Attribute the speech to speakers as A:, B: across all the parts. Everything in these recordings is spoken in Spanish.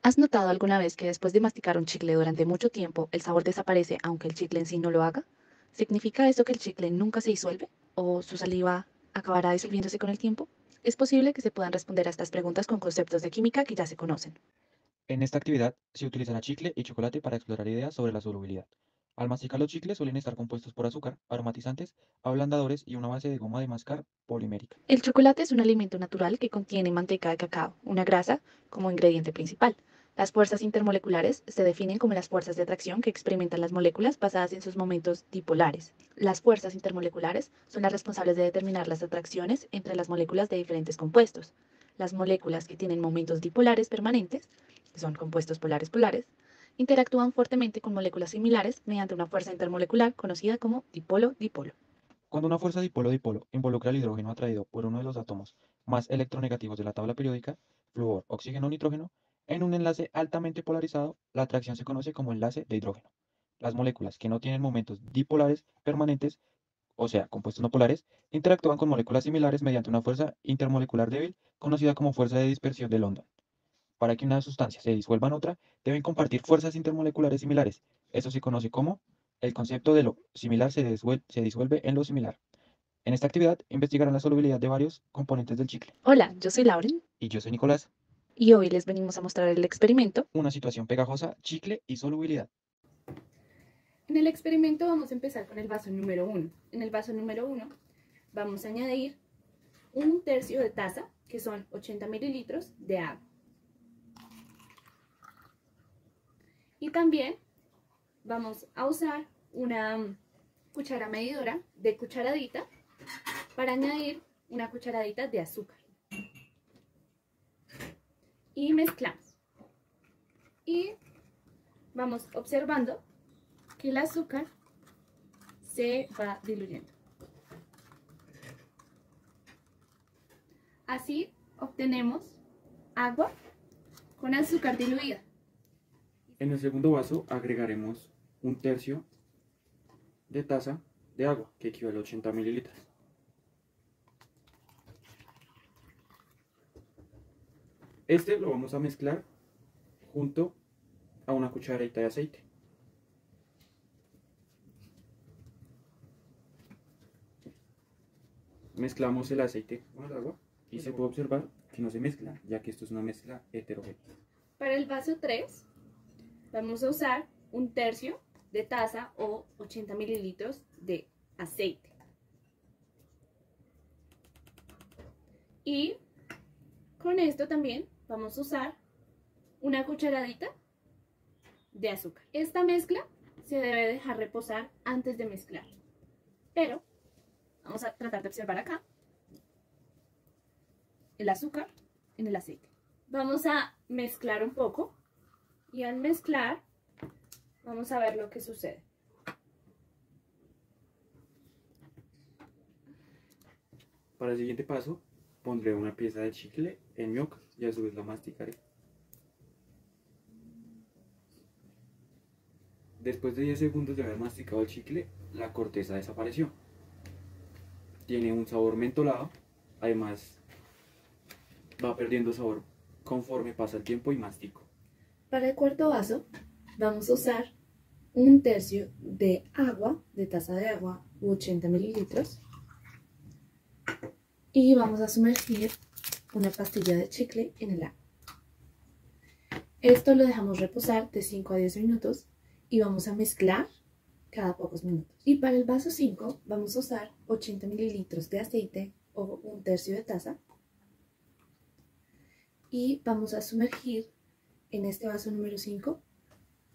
A: ¿Has notado alguna vez que después de masticar un chicle durante mucho tiempo, el sabor desaparece aunque el chicle en sí no lo haga? ¿Significa esto que el chicle nunca se disuelve o su saliva acabará disolviéndose con el tiempo? Es posible que se puedan responder a estas preguntas con conceptos de química que ya se conocen.
B: En esta actividad se utilizará chicle y chocolate para explorar ideas sobre la solubilidad. Al masticar los chicles suelen estar compuestos por azúcar, aromatizantes, ablandadores y una base de goma de mascar polimérica.
A: El chocolate es un alimento natural que contiene manteca de cacao, una grasa, como ingrediente principal. Las fuerzas intermoleculares se definen como las fuerzas de atracción que experimentan las moléculas basadas en sus momentos dipolares. Las fuerzas intermoleculares son las responsables de determinar las atracciones entre las moléculas de diferentes compuestos. Las moléculas que tienen momentos dipolares permanentes, que son compuestos polares polares, interactúan fuertemente con moléculas similares mediante una fuerza intermolecular conocida como dipolo-dipolo.
B: Cuando una fuerza dipolo-dipolo involucra al hidrógeno atraído por uno de los átomos más electronegativos de la tabla periódica, flúor, oxígeno, nitrógeno, en un enlace altamente polarizado, la atracción se conoce como enlace de hidrógeno. Las moléculas que no tienen momentos dipolares permanentes, o sea, compuestos no polares, interactúan con moléculas similares mediante una fuerza intermolecular débil conocida como fuerza de dispersión de London. Para que una sustancia se disuelva en otra, deben compartir fuerzas intermoleculares similares. Eso se conoce como el concepto de lo similar se disuelve en lo similar. En esta actividad investigarán la solubilidad de varios componentes del chicle.
A: Hola, yo soy Lauren
B: Y yo soy Nicolás.
A: y hoy les venimos a mostrar el experimento.
B: Una situación pegajosa, chicle y solubilidad.
C: En el experimento vamos a empezar con el vaso número 1. En el vaso número 1 vamos a añadir 1/3 de taza, que son 80 mililitros de agua. Y también vamos a usar una cuchara medidora de cucharadita para añadir una cucharadita de azúcar. Y mezclamos. Y vamos observando que el azúcar se va diluyendo. Así obtenemos agua con azúcar diluida.
B: En el segundo vaso agregaremos 1/3 de taza de agua, que equivale a 80 mililitros. Este lo vamos a mezclar junto a una cucharadita de aceite. Mezclamos el aceite con el agua y se puede observar que no se mezcla, ya que esto es una mezcla heterogénea.
C: Para el vaso 3 vamos a usar 1/3 de taza o 80 mililitros de aceite. Y con esto también vamos a usar una cucharadita de azúcar. Esta mezcla se debe dejar reposar antes de mezclar. Pero vamos a tratar de observar acá el azúcar en el aceite. Vamos a mezclar un poco y al mezclar vamos a ver lo que sucede.
B: Para el siguiente paso, pondré una pieza de chicle en mi boca y a su vez la masticaré. Después de 10 segundos de haber masticado el chicle, la corteza desapareció. Tiene un sabor mentolado, además va perdiendo sabor conforme pasa el tiempo y mastico.
C: Para el cuarto vaso vamos a usar 1/3 de agua, de taza de agua u 80 mililitros. Y vamos a sumergir una pastilla de chicle en el agua. Esto lo dejamos reposar de 5 a 10 minutos y vamos a mezclar cada pocos minutos. Y para el vaso 5 vamos a usar 80 mililitros de aceite o 1/3 de taza. Y vamos a sumergir en este vaso número 5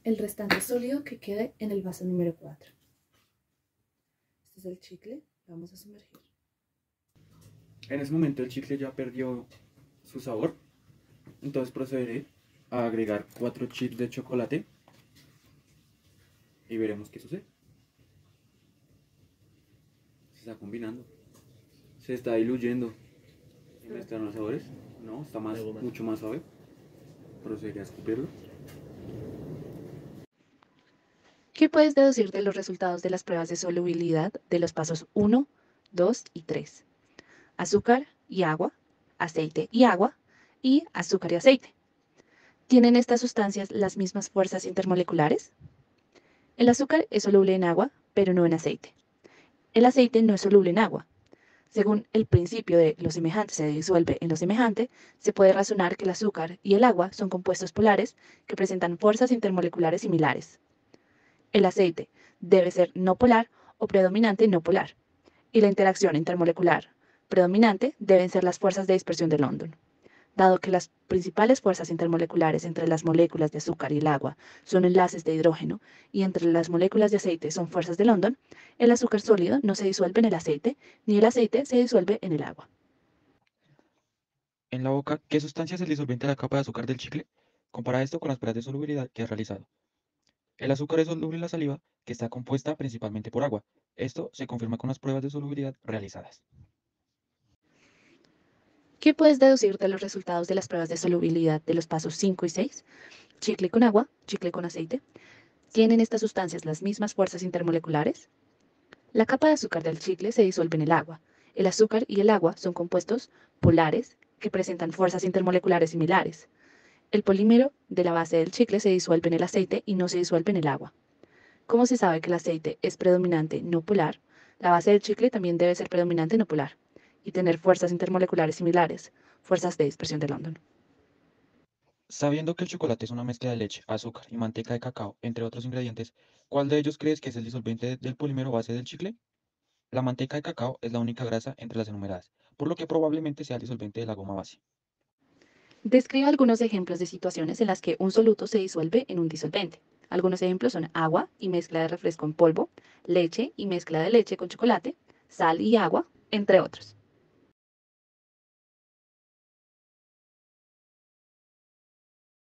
C: el restante sólido que quede en el vaso número 4. Este es el chicle, vamos a sumergir.
B: En ese momento el chicle ya perdió su sabor, entonces procederé a agregar 4 chips de chocolate y veremos qué sucede. Se está combinando, se está diluyendo. ¿Están los sabores? No, está mucho más suave. Procederé a escupirlo.
A: ¿Qué puedes deducir de los resultados de las pruebas de solubilidad de los pasos 1, 2 y 3? Azúcar y agua, aceite y agua y azúcar y aceite. ¿Tienen estas sustancias las mismas fuerzas intermoleculares? El azúcar es soluble en agua, pero no en aceite. El aceite no es soluble en agua. Según el principio de lo semejante se disuelve en lo semejante, se puede razonar que el azúcar y el agua son compuestos polares que presentan fuerzas intermoleculares similares. El aceite debe ser no polar o predominante no polar, y la interacción intermolecular predominante deben ser las fuerzas de dispersión de London. Dado que las principales fuerzas intermoleculares entre las moléculas de azúcar y el agua son enlaces de hidrógeno y entre las moléculas de aceite son fuerzas de London, el azúcar sólido no se disuelve en el aceite, ni el aceite se disuelve en el agua.
B: En la boca, ¿qué sustancia es el disolvente de la capa de azúcar del chicle? Compara esto con las pruebas de solubilidad que has realizado. El azúcar es soluble en la saliva, que está compuesta principalmente por agua. Esto se confirma con las pruebas de solubilidad realizadas.
A: ¿Qué puedes deducir de los resultados de las pruebas de solubilidad de los pasos 5 y 6? Chicle con agua, chicle con aceite. ¿Tienen estas sustancias las mismas fuerzas intermoleculares? La capa de azúcar del chicle se disuelve en el agua. El azúcar y el agua son compuestos polares que presentan fuerzas intermoleculares similares. El polímero de la base del chicle se disuelve en el aceite y no se disuelve en el agua. Como se sabe que el aceite es predominante no polar, la base del chicle también debe ser predominante no polar y tener fuerzas intermoleculares similares, fuerzas de dispersión de London.
B: Sabiendo que el chocolate es una mezcla de leche, azúcar y manteca de cacao, entre otros ingredientes, ¿cuál de ellos crees que es el disolvente del polímero base del chicle? La manteca de cacao es la única grasa entre las enumeradas, por lo que probablemente sea el disolvente de la goma base.
A: Describe algunos ejemplos de situaciones en las que un soluto se disuelve en un disolvente. Algunos ejemplos son agua y mezcla de refresco en polvo, leche y mezcla de leche con chocolate, sal y agua, entre otros.